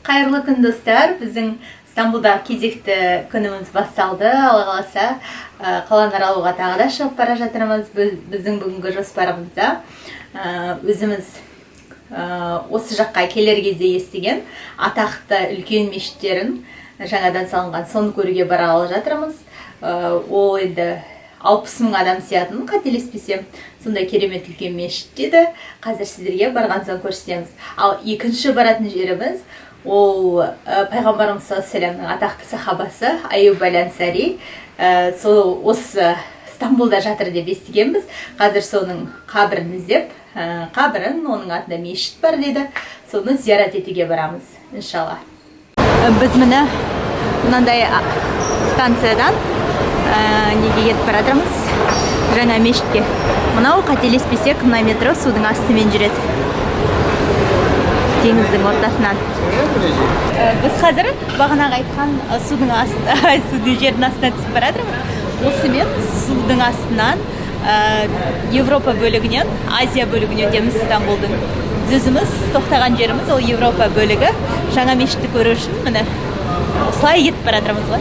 Қайырлы күн достар, біздің Стамбулда кезекті күніміз басталды. Алла қаласа қаланы аралауға тағы да шығып бара жатырмыз. Біздің бүгінгі жоспарымызда өзіміз осы жаққа келер кезде естіген атақты үлкен мешіттерін жаңадан салынған соны көруге барғалы жатырмыз. Ол енді 60 мың адам сиятын, қателеспесем, сондай керемет үлкен мешіт еді. Қазір сіздерге барған соң көрсетеміз. Ал екінші баратын жеріміз ол пайғамбарымыз саллаллаху атақты сахабасы Аюб әл-Ансари. Сол осы Стамбулда жатыр деп естігенбіз. Қазір соның қабірін іздеп, оның атында мешіт бар деді. Соны зиярат етуге барамыз, иншалла. Біз міне мынандай станциядан неге кетіп баратырмыз? Жаңа мешітке. Мынау қателеспесек, мына метро судың астымен жүреді. Теңіздің ортасынан. Біз қазір бағанағы айтқан судың жердің астына түсіп баратырмыз. Осымен судың астынан Европа бөлігінен Азия бөлігіне өтеміз Стамбулдың. Өзіміз тоқтаған жеріміз ол Европа бөлігі. Жаңа мешітті көру үшін міне осылай кетіп баратырмыз ғой.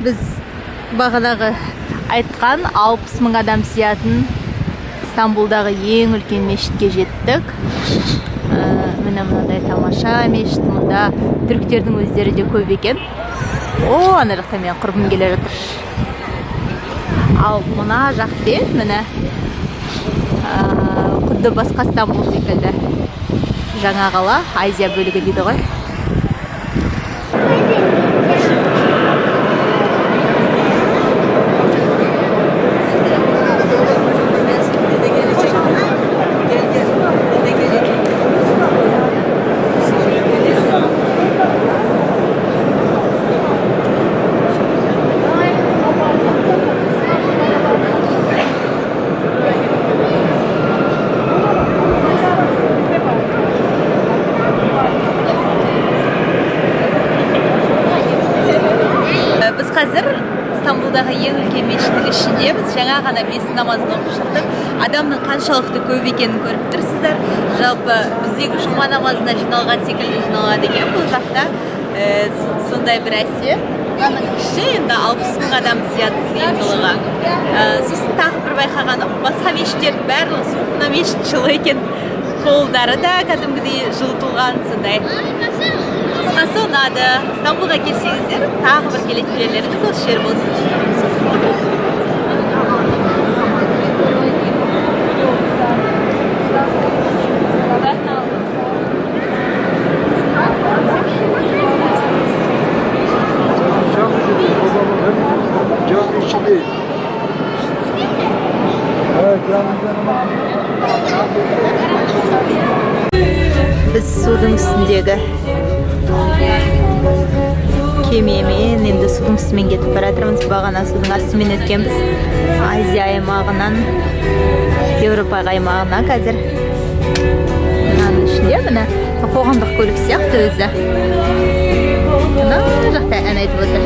Біз бағанағы айтқан 60 мың адам сиятын Стамбулдағы ең үлкен мешітке жеттік. Міне мынандай тамаша мешіт, мұнда түріктердің өздері де көп екен. Ана жақта мен құрбым келе жатыр. Ал мына жақта міне құдды басқа Стамбул секілді жаңа қала, Азия бөлігі дейді ғой. Қазір Стамбулдағы ең үлкен мешіттің ішіндеміз. Жаңа ғана бес намазын оқып шықтық. Адамның қаншалықты көп екенін көріп тұрсыздар. Жалпы біздегі жұма намазына жиналған секілді жиналады екен бұл жақта. Сондай бір әсер. Мынаның іші енді 60 мың адам сияды сыйымдылығы. Сосын тағы бір байқағаным, басқа мешіттердің барлығы суық, мына мешіт жылы екен. Қолдары да кәдімгідей жылытылған сондай. Қысқасы ұнады. Стамбулға келсеңіздер, тағы бір келетін жерлеріңіз осы жер болсын. Біз судың үстіндегі кемемен енді судың үстімен кетіп баратырмыз. Бағана судың астымен өткенбіз. Азия аймағынан Еуропа аймағына қазір. Мынаның ішінде міне қоғамдық көлік сияқты өзі. Мына жақта ән айтып отыр.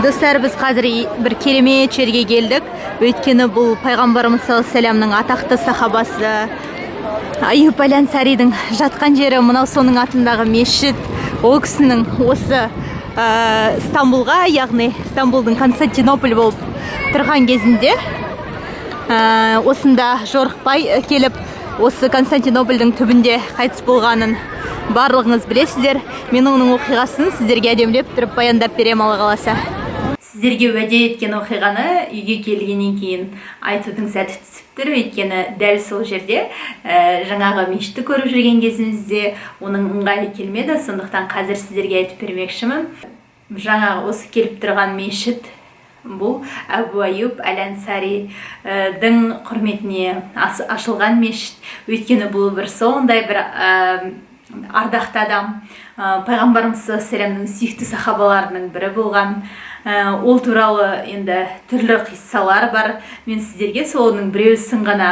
Достар, біз қазір бір керемет жерге келдік. Өйткені бұл пайғамбарымыз саллаллаху атақты сахабасы Аюб әл-Ансаридің жатқан жері мынау соның атындағы мешіт. Ол кісінің осы Стамбулға, яғни Стамбулдың Константинополь болып тұрған кезінде осында жорықпай келіп, осы Константинопольдің түбінде қайтыс болғанын барлығыңыз білесіздер. Мен оның оқиғасын сіздерге әдемілеп тұрып баяндап берем Алла қаласа. Сіздерге уәде еткен оқиғаны үйге келгеннен кейін айтудың сәті түсіп тұр. Өйткені дәл сол жерде жаңағы мешітті көріп жүрген кезімізде оның ыңғайы келмеді. Сондықтан қазір сіздерге айтып бермекшімін. Жаңағы осы келіп тұрған мешіт бұл Әбу Аюб Әл-Ансаридің құрметіне ашылған мешіт. Өйткені бұл бір сондай бір ардақты адам, пайғамбарымыз саллаллаху сүйікті сахабаларының бірі болған. Ол туралы енді түрлі қиссалар бар. Мен сіздерге соның біреусін ғана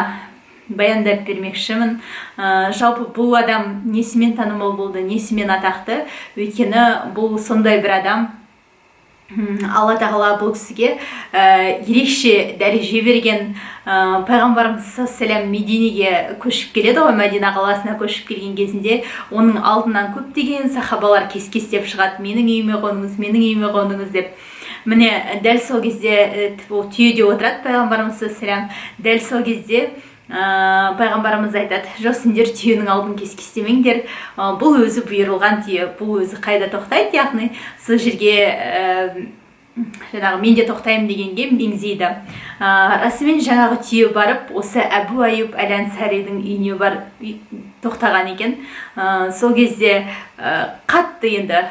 баяндап бермекшімін. Жалпы бұл адам несімен танымал болды, несімен атақты? Өйткені бұл сондай бір адам. Алла тағала бұл кісіге ерекше дәреже берген. Пайғамбарымыз саллаллаху Мединеге көшіп келеді ғой, Мәдина қаласына көшіп келген кезінде оның алдынан көптеген сахабалар кес-кестеп шығады. Менің үйіме қоныңыз, менің үйіме қоныңыз деп. Міне дәл сол кезде ол түйеде отырады пайғамбарымыз саллаллаху. Дәл сол кезде пайғамбарымыз айтады: жоқ, сендер түйенің алдын кес-кестемеңдер, бұл өзі бұйырылған түйе, бұл өзі қайда тоқтайды, яғни сол жерге жаңағы мен де тоқтаймын дегенге меңзейді. Расымен жаңағы түйе барып осы Әбу Аюб Әл-Ансаридің үйіне тоқтаған екен. Сол кезде қатты енді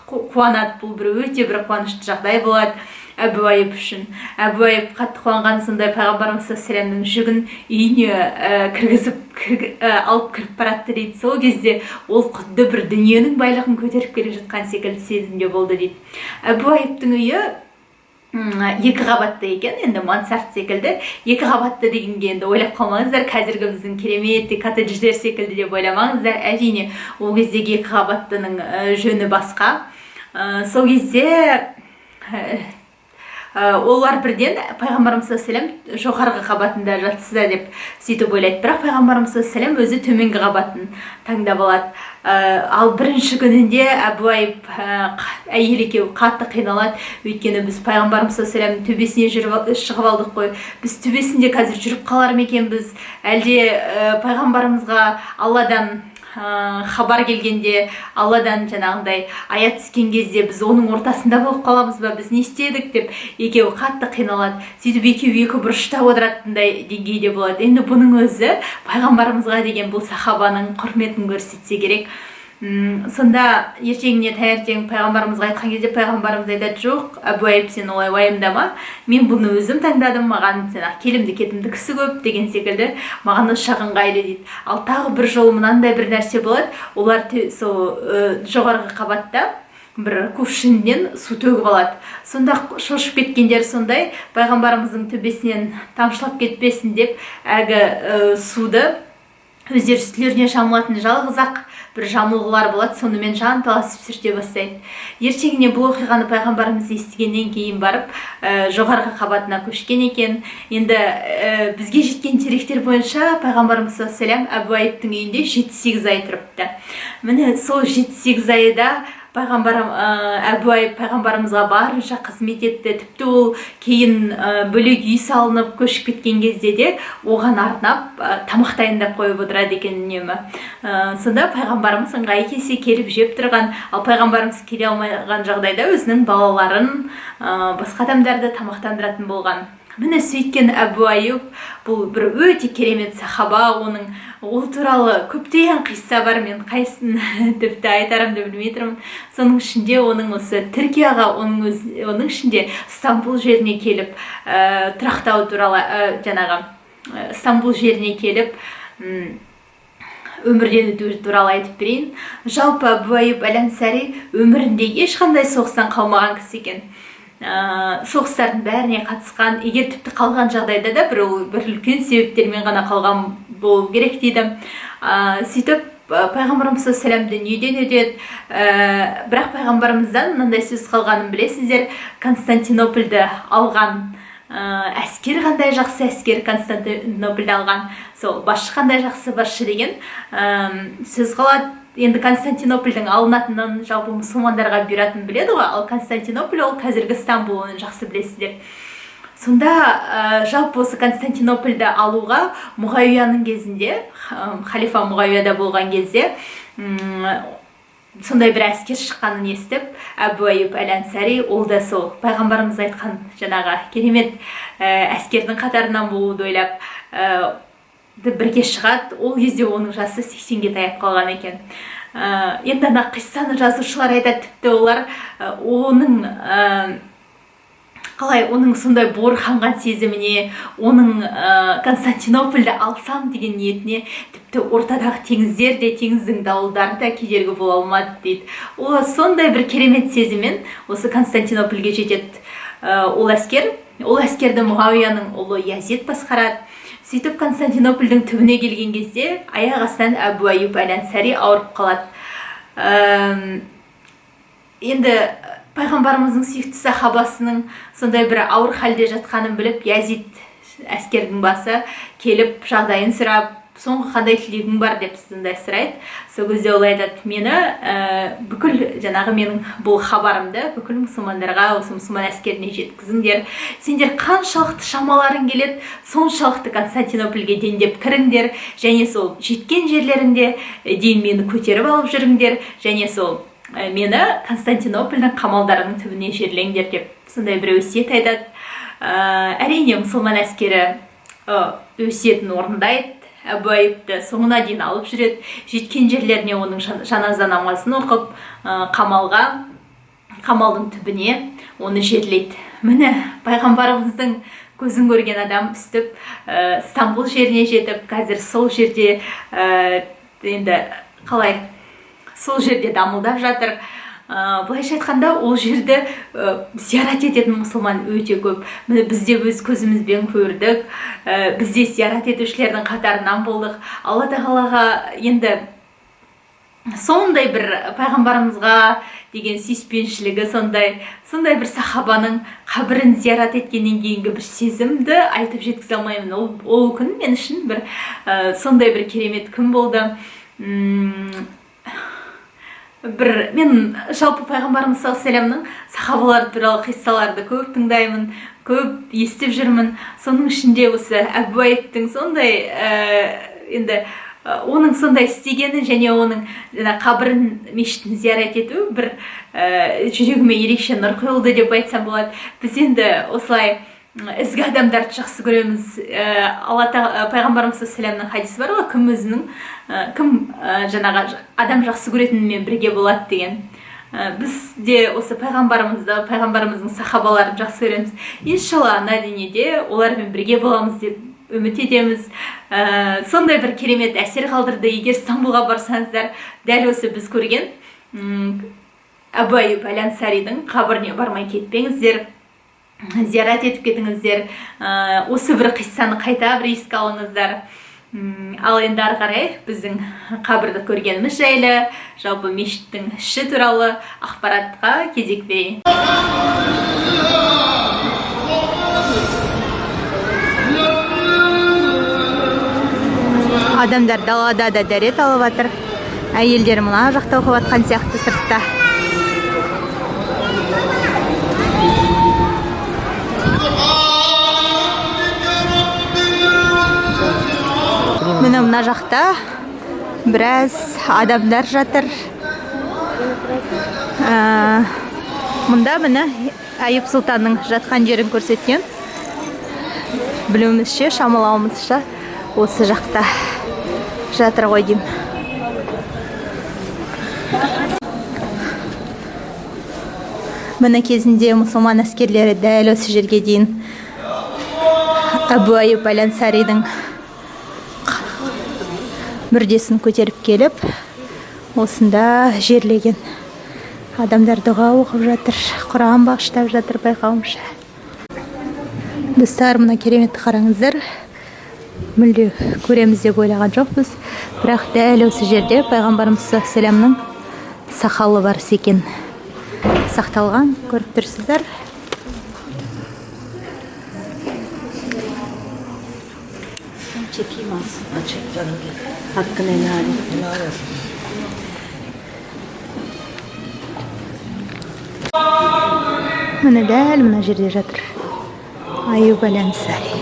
қуанады. Бұл бір өте бір қуанышты жағдай болады Әбу Аюб үшін. Әбу Аюб қатты қуанған, сондай пайғамбарымыз саллаллаху жүгін үйіне кіргізіп алып кіріп баратты дейді. Сол кезде ол құдды бір дүниенің байлығын көтеріп келе жатқан секілді сезімде болды дейді. Әбу Аюбтың үйі екі қабатты екен, енді мансард секілді. Екі қабатты дегенге енді ойлап қалмаңыздар, қазіргі біздің керемет коттедждер секілді деп ойламаңыздар. Әрине ол кездегі екі қабаттының жөні басқа. Сол кезде олар бірден пайғамбарымыз саллаллаху жоғарғы қабатында жатсызда деп сөйтіп ойлайды. Бірақ пайғамбарымыз саллаллаху өзі төменгі қабатын таңдап алады. Ал бірінші күнінде Әбу Аюб әйел екеуі қатты қиналады. Өйткені біз пайғамбарымыз саллаллаху төбесіне шығып алдық қой. Біз төбесінде қазір жүріп қалар ма екенбіз? Әлде пайғамбарымызға Алладан хабар келгенде, Алладан жаңағындай аят түскен кезде біз оның ортасында болып қаламыз ба, біз не істедік деп екеуі қатты қиналады. Сөйтіп екеуі екі бұрышта отыратындай деңгейде болады. Енді бұның өзі пайғамбарымызға деген бұл сахабаның құрметін көрсетсе керек. Сонда ертеңіне таңертең пайғамбарымызға айтқан кезде пайғамбарымыз айтады: жоқ, Әбу Аюб, сен олай уайымдама, мен бұны өзім таңдадым, маған келімді кетімді кісі көп деген секілді, маған осы ыңғайлы дейді. Ал тағы бір жол мынандай бір нәрсе болады. Олар сол жоғарғы қабатта бір кувшиннен су төгіп алады. Сонда шошып кеткендер сондай, пайғамбарымыздың төбесінен тамшылап кетпесін деп әлгі суды өздері үстілеріне жамылатын жалғыз-ақ бір жамылғылар болады, сонымен жанталасып сүрте бастайды. Ертеңіне бұл оқиғаны пайғамбарымыз естігеннен кейін барып жоғарғы қабатына көшкен екен. Енді бізге жеткен деректер бойынша пайғамбарымыз саллаллаху Әбу Аюбтың үйінде 7-8 ай тұрыпты. Міне сол 7-8 айда Әбу Аюб пайғамбарымызға барынша қызмет етті. Тіпті ол кейін бөлек үй салынып көшіп кеткен кезде де оған арнап тамақ дайындап қойып отырады екен үнемі. Сонда пайғамбарымыз ыңғайы келсе келіп жеп тұрған, ал пайғамбарымыз келе алмаған жағдайда өзінің балаларын, басқа адамдарды тамақтандыратын болған. Міне сөйткен Әбу Аюб бұл бір өте керемет сахаба. Ол туралы көптеген қисса бар, мен қайсысын тіпті айтарымды білмей тұрмын. Соның ішінде оның осы Түркияға, оның ішінде Стамбул жеріне келіп тұрақтау туралы, жаңағы Стамбул жеріне келіп өмірден өту туралы айтып берейін. Жалпы Әбу Аюб Әл-Ансари өмірінде ешқандай соғыстан қалмаған кісі екен. Соғыстардың бәріне қатысқан, егер тіпті қалған жағдайда да бір үлкен себептермен ғана қалған болу керек дейді. Сөйтіп пайғамбарымыз саллаллаху дүниеден өтеді. Бірақ пайғамбарымыздан мынандай сөз қалғанын білесіздер: Константинопольді алған әскер қандай жақсы әскер, Константинопольді алған сол басшы қандай жақсы басшы деген сөз қалады. Енді Константинопольдің алынатынын жалпы мұсылмандарға бұйыратын біледі ғой, ал Константинополь ол қазіргі Стамбул, оны жақсы білесіздер. Сонда жалпы осы Константинопольді алуға Мұғауияның кезінде, халифа Мұғауияда болған кезде сондай бір әскер шыққанын естіп, Әбу Айюб әл-Ансари ол да сол пайғамбарымыз айтқан жаңағы керемет әскердің қатарынан болуды ойлап бірге шығады. Ол кезде оның жасы 80-ге таяп қалған екен. Енді ана қиссаны жазушылар айтады, тіпті олар оның сондай буырқанған сезіміне, оның Константинопольді алсам деген ниетіне, тіпті ортадағы теңіздер де, теңіздің дауылдары да кедергі бола алмады дейді. Ол сондай бір керемет сезіммен осы Константинопольге жетеді. Ол әскерді Муауияның ұлы Язид басқарады. Сөйтіп Константинопольдің түбіне келген кезде аяқ астынан Әбу Айюб әл-Ансари ауырып қалады. Енді пайғамбарымыздың сүйікті сахабасының сондай бір ауыр халде жатқанын біліп, Язид әскердің басы келіп жағдайын сұрап, соңғы қандай тілегің бар деп сондай сұрайды. Сол кезде ол айтады, мені бүкіл жаңағы менің бұл хабарымды бүкіл мұсылмандарға, осы мұсылман әскеріне жеткізіңдер. Сендер қаншалықты шамаларың келеді, соншалықты Константинопольге дендеп кіріңдер, және сол жеткен жерлерінде дейін мені көтеріп алып жүріңдер, және сол мені Константинопольдің қамалдарының түбіне жерлеңдер деп сондай бір өсиет айтады. Әрине мұсылман әскері өсиетін орындайды. Әбу Айюбты соңына дейін алып жүреді. Жеткен жерлеріне оның жаназа намазын оқып, қамалдың түбіне оны жерлейді. Міне пайғамбарымыздың көзін көрген адам үстіп, Стамбул жеріне жетіп, қазір сол жерде енді қалай сол жерде дамылдап жатыр. Былайша айтқанда, ол жерді зиярат ететін мұсылман өте көп. Бізде өз көзімізбен көрдік, бізде зиярат етушілердің қатарынан болдық. Алла тағалаға енді сондай бір пайғамбарымызға деген сүйіспеншілігі, сондай бір сахабаның қабірін зиярат еткеннен кейінгі бір сезімді айтып жеткізе алмаймын. Ол күн мен үшін бір сондай бір керемет күн болды. Мен жалпы пайғамбарымыз саллаллаху алейхи вассаламның сахабалары туралы қиссаларды көп тыңдаймын, көп естіп жүрмін. Соның ішінде осы Әбу Айюбтың сондай енді оның сондай істегені және оның қабірін, мешітін зиярат ету бір жүрегіме ерекше нұр құйылды деп айтсам болады. Біз енді осылай ізгі адамдарды жақсы көреміз. Пайғамбарымыз саллаллаху алейхи вассаламның хадисі бар ғой, кім жаңағы адам жақсы көретінмен бірге болады деген. Біз де осы пайғамбарымыздың сахабаларын жақсы көреміз. Иншалла, ана дүниеде олармен бірге боламыз деп үміт етеміз. Сондай бір керемет әсер қалдырды. Егер Стамбулға барсаңыздар, дәл осы біз көрген Әбу Айюб әл-Ансаридің қабіріне бармай кетпеңіздер. Зиярат етіп кетіңіздер. Осы бір қиссаны қайта бір еске алыңыздар. Ал енді ары қарай біздің қабірді көргеніміз жайлы, жалпы мешіттің іші туралы ақпаратқа кезек берейін. Адамдар далада да дәрет алып жатыр. Әйелдер мына жақта оқып жатқан сияқты сыртта. Мына жақта біраз адамдар жатыр. Мұнда міне Айюб Сұлтанның жатқан жерін көрсеткен. Білуімізше, шамалауымызша осы жақта жатыр ғой деймін. Міне кезінде мұсылман әскерлері дәл осы жерге дейін Әбу Айюб әл-Ансаридің мүрдесін көтеріп келіп, осында жерлеген. Адамдар дұға оқып жатыр, Құран бағыштап жатыр байқауымша. Достар, мына кереметті қараңыздар. Мүлде көреміз деп ойлаған жоқпыз, бірақ дәл осы жерде пайғамбарымыз саллаллаху алейхи вассаламның сақалы бар екен. Сақталған, көріп тұрсыздар. Çekeyim aslında, çek canım gel. Hakkını helal et. Mine dәл мына жерде жатыр Айюб әл-Ансари.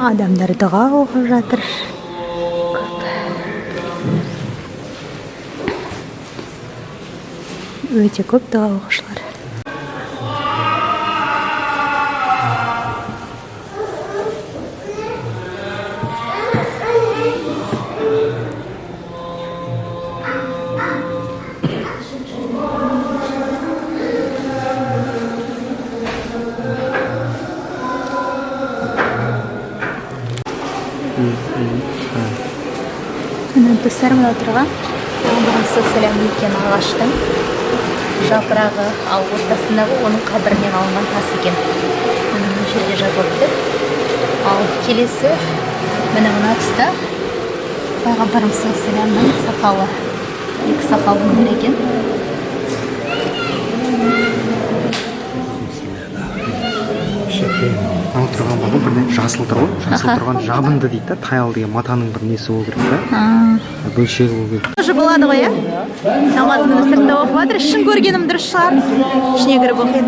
Адамдар дұға оқып жатыр. Өте көп дұға оқушылар. Достар, мына тұрған Пейғамбарымыз сәлем еткен ағаштың жапырағы, ал ортасындағы оның қабірінен алынған тас екен. Мына жерде жазылыпты. Ал келесі мына тұста Пейғамбарымыз сәлемнің сақалы, екі сақалының бірі екен. Ана тұрған бағы бірден жасыл тұр ғой. Жасыл тұрған жабынды дейді да, таял деген матаның бір несі болу керек та. Бөлшегі болу керек. Уже болады ғой, иә? Намазымды сыртта оқып жатыр. Ішін көргенім дұрыс шығар. Ішіне кіріп оқиын.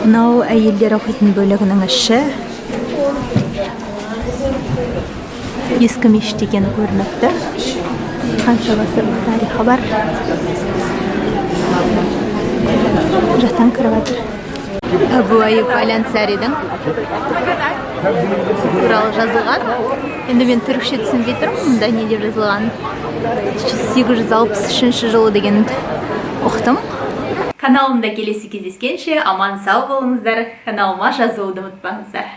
Мынау әйелдер оқитын бөлігінің іші. Ескі мешіт екені көрініп тұр. Қанша ғасырлық тарихы бар. Жақтан кіріп жатыр. Әбу Айюб Әл-Ансаридің туралы жазылған. Енді мен түрікше түсінбей тұрмын, мұнда не деп жазылған. 863 жылы деген ұқтым. Каналымда келесі кездескенше аман сау болыңыздар. Каналыма жазылуды ұмытпаңыздар.